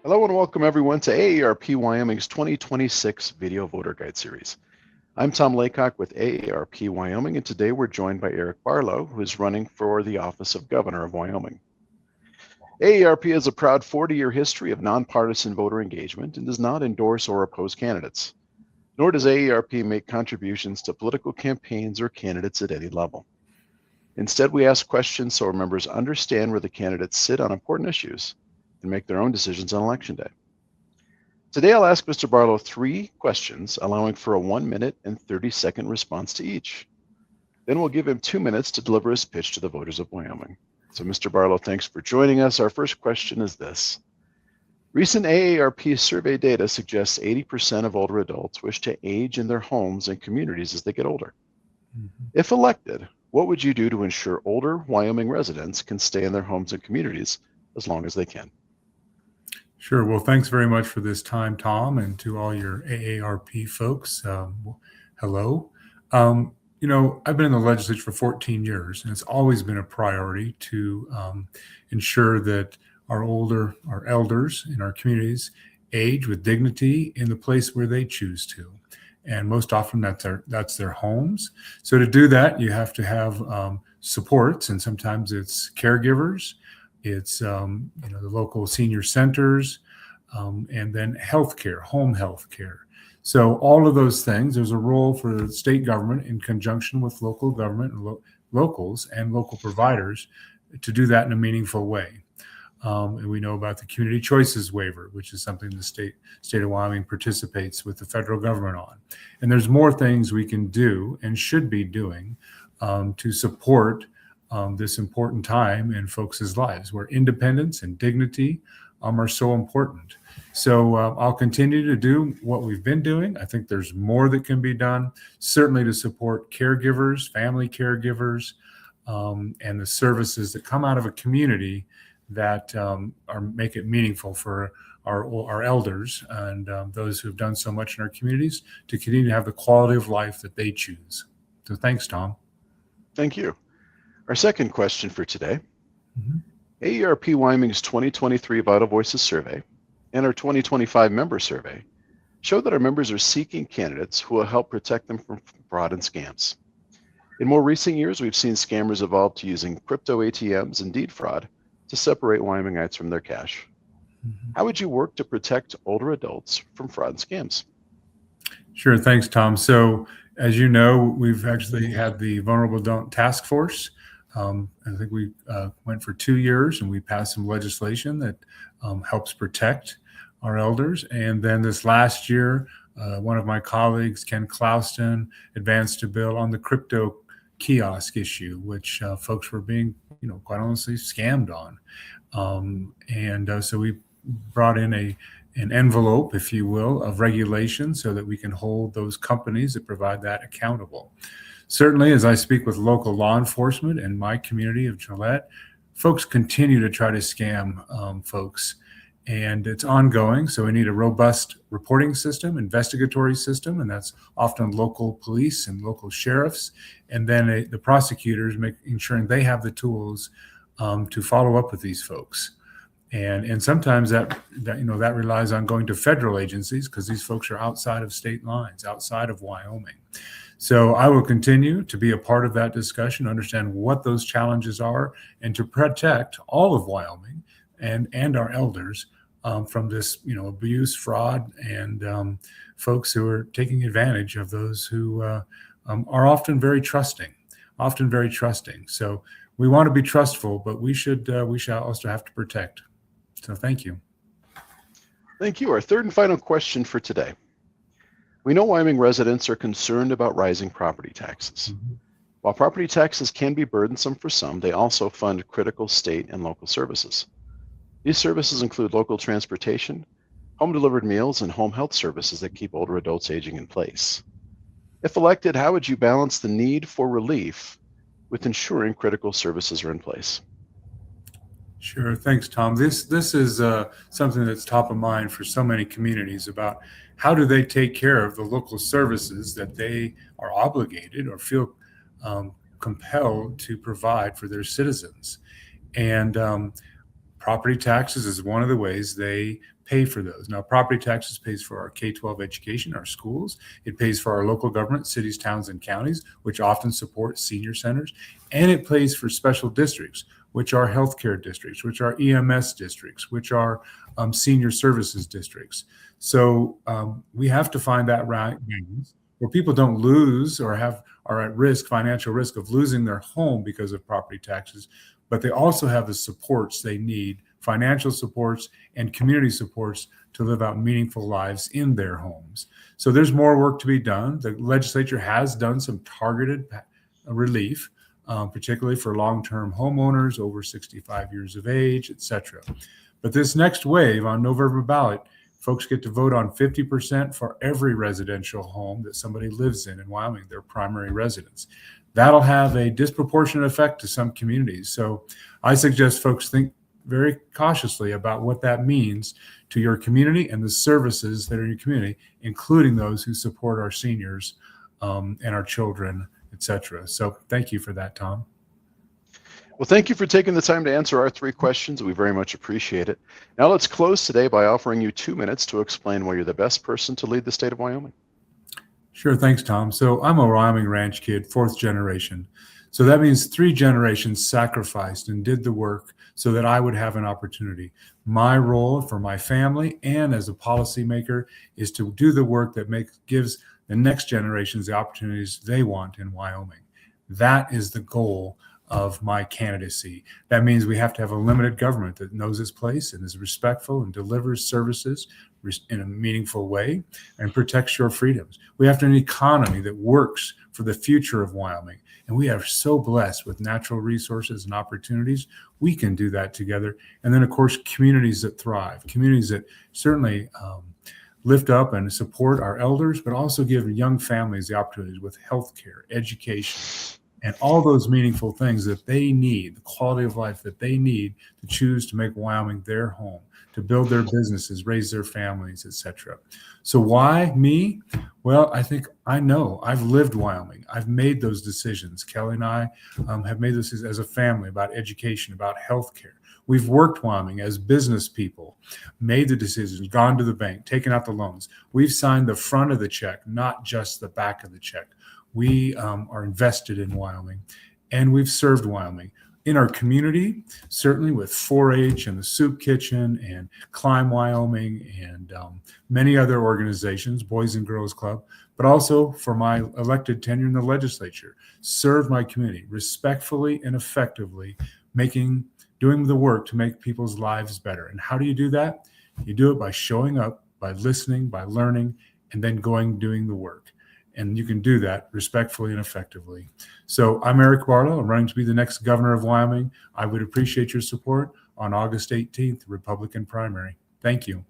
Hello and welcome everyone to AARP Wyoming's 2026 Video Voter Guide Series. I'm Tom Laycock with AARP Wyoming, and today we're joined by Eric Barlow, who is running for the office of Governor of Wyoming. AARP has a proud 40-year history of nonpartisan voter engagement and does not endorse or oppose candidates, nor does AARP make contributions to political campaigns or candidates at any level. Instead, we ask questions so our members understand where the candidates sit on important issues and make their own decisions on Election Day. Today, I'll ask Mr. Barlow 3 questions, allowing for a 1-minute and 30-second response to each. Then we'll give him 2 minutes to deliver his pitch to the voters of Wyoming. So, Mr. Barlow, thanks for joining us. Our first question is this. Recent AARP survey data suggests 80% of older adults wish to age in their homes and communities as they get older. If elected, what would you do to ensure older Wyoming residents can stay in their homes and communities as long as they can? Sure. Well, thanks very much for this time, Tom, and to all your AARP folks. Hello. I've been in the legislature for 14 years, and it's always been a priority to ensure that our elders in our communities age with dignity in the place where they choose to. And most often that's their homes. So to do that, you have to have supports, and sometimes it's caregivers, it's the local senior centers, and then healthcare, home healthcare. So all of those things, there's a role for the state government in conjunction with local government and locals and local providers to do that in a meaningful way. And we know about the community choices waiver, which is something the state of Wyoming participates with the federal government on. And there's more things we can do and should be doing to support this important time in folks' lives where independence and dignity are so important. So I'll continue to do what we've been doing. I think there's more that can be done, certainly to support caregivers, family caregivers, and the services that come out of a community that make it meaningful for our elders and those who have done so much in our communities to continue to have the quality of life that they choose. So thanks, Tom. Thank you. Our second question for today, AARP Wyoming's 2023 Vital Voices survey and our 2025 member survey show that our members are seeking candidates who will help protect them from fraud and scams. In more recent years, we've seen scammers evolve to using crypto ATMs and deed fraud to separate Wyomingites from their cash. How would you work to protect older adults from fraud and scams? Sure, thanks, Tom. So as you know, we've actually had the Vulnerable Adult Task Force. I think we went for 2 years, and we passed some legislation that helps protect our elders. And then this last year, one of my colleagues, Ken Clouston, advanced a bill on the crypto kiosk issue, which folks were being, quite honestly, scammed on. So we brought in an envelope, if you will, of regulation so that we can hold those companies that provide that accountable. Certainly, as I speak with local law enforcement in my community of Gillette, folks continue to try to scam folks, and it's ongoing. So we need a robust reporting system, investigatory system, and that's often local police and local sheriffs, and then the prosecutors ensuring they have the tools to follow up with these folks. And sometimes that relies on going to federal agencies because these folks are outside of state lines, outside of Wyoming. So I will continue to be a part of that discussion, understand what those challenges are, and to protect all of Wyoming and our elders from this, abuse, fraud, and folks who are taking advantage of those who are often very trusting. So we want to be trustful, but we shall also have to protect. So thank you. Thank you. Our third and final question for today. We know Wyoming residents are concerned about rising property taxes. While property taxes can be burdensome for some, they also fund critical state and local services. These services include local transportation, home-delivered meals, and home health services that keep older adults aging in place. If elected, how would you balance the need for relief with ensuring critical services are in place? Sure. Thanks, Tom. This is something that's top of mind for so many communities about how do they take care of the local services that they are obligated or feel compelled to provide for their citizens. And Property taxes is one of the ways they pay for those. Now, property taxes pays for our K-12 education, our schools. It pays for our local government, cities, towns, and counties, which often support senior centers. And it pays for special districts, which are healthcare districts, which are EMS districts, which are senior services districts. So we have to find that right balance where people don't lose or are at risk, financial risk of losing their home because of property taxes, but they also have the supports they need, financial supports and community supports to live out meaningful lives in their homes. So there's more work to be done. The legislature has done some targeted relief, particularly for long-term homeowners over 65 years of age, et cetera. But this next wave on November ballot, folks get to vote on 50% for every residential home that somebody lives in Wyoming, their primary residence. That'll have a disproportionate effect to some communities. So I suggest folks think very cautiously about what that means to your community and the services that are in your community, including those who support our seniors and our children, et cetera. So thank you for that, Tom. Well, thank you for taking the time to answer our 3 questions. We very much appreciate it. Now let's close today by offering you 2 minutes to explain why you're the best person to lead the state of Wyoming. Sure, thanks, Tom. So I'm a Wyoming ranch kid, 4th generation. So that means 3 generations sacrificed and did the work so that I would have an opportunity. My role for my family and as a policymaker is to do the work that gives the next generations the opportunities they want in Wyoming. That is the goal of my candidacy. That means we have to have a limited government that knows its place and is respectful and delivers services in a meaningful way and protects your freedoms. We have to have an economy that works for the future of Wyoming. And we are so blessed with natural resources and opportunities. We can do that together. And then, of course, communities that thrive, communities that certainly lift up and support our elders, but also give young families the opportunities with healthcare, education, and all those meaningful things that they need, the quality of life that they need to choose to make Wyoming their home, to build their businesses, raise their families, et cetera. So why me? Well, I think I know. I've lived Wyoming. I've made those decisions. Kelly and I have made those decisions as a family about education, about healthcare. We've worked Wyoming as business people, made the decisions, gone to the bank, taken out the loans. We've signed the front of the check, not just the back of the check. We are invested in Wyoming, and we've served Wyoming in our community, certainly with 4-H and the Soup Kitchen and Climb Wyoming and many other organizations, Boys and Girls Club, but also for my elected tenure in the legislature, served my community respectfully and effectively, doing the work to make people's lives better. And how do you do that? You do it by showing up, by listening, by learning, and then doing the work. And you can do that respectfully and effectively. So I'm Eric Barlow. I'm running to be the next governor of Wyoming. I would appreciate your support on August 18th, Republican primary. Thank you.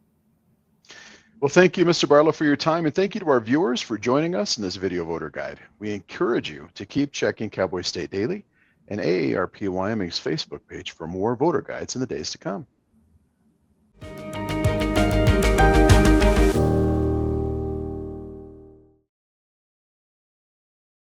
Well, thank you, Mr. Barlow, for your time, and thank you to our viewers for joining us in this video voter guide. We encourage you to keep checking Cowboy State Daily and AARP Wyoming's Facebook page for more voter guides in the days to come.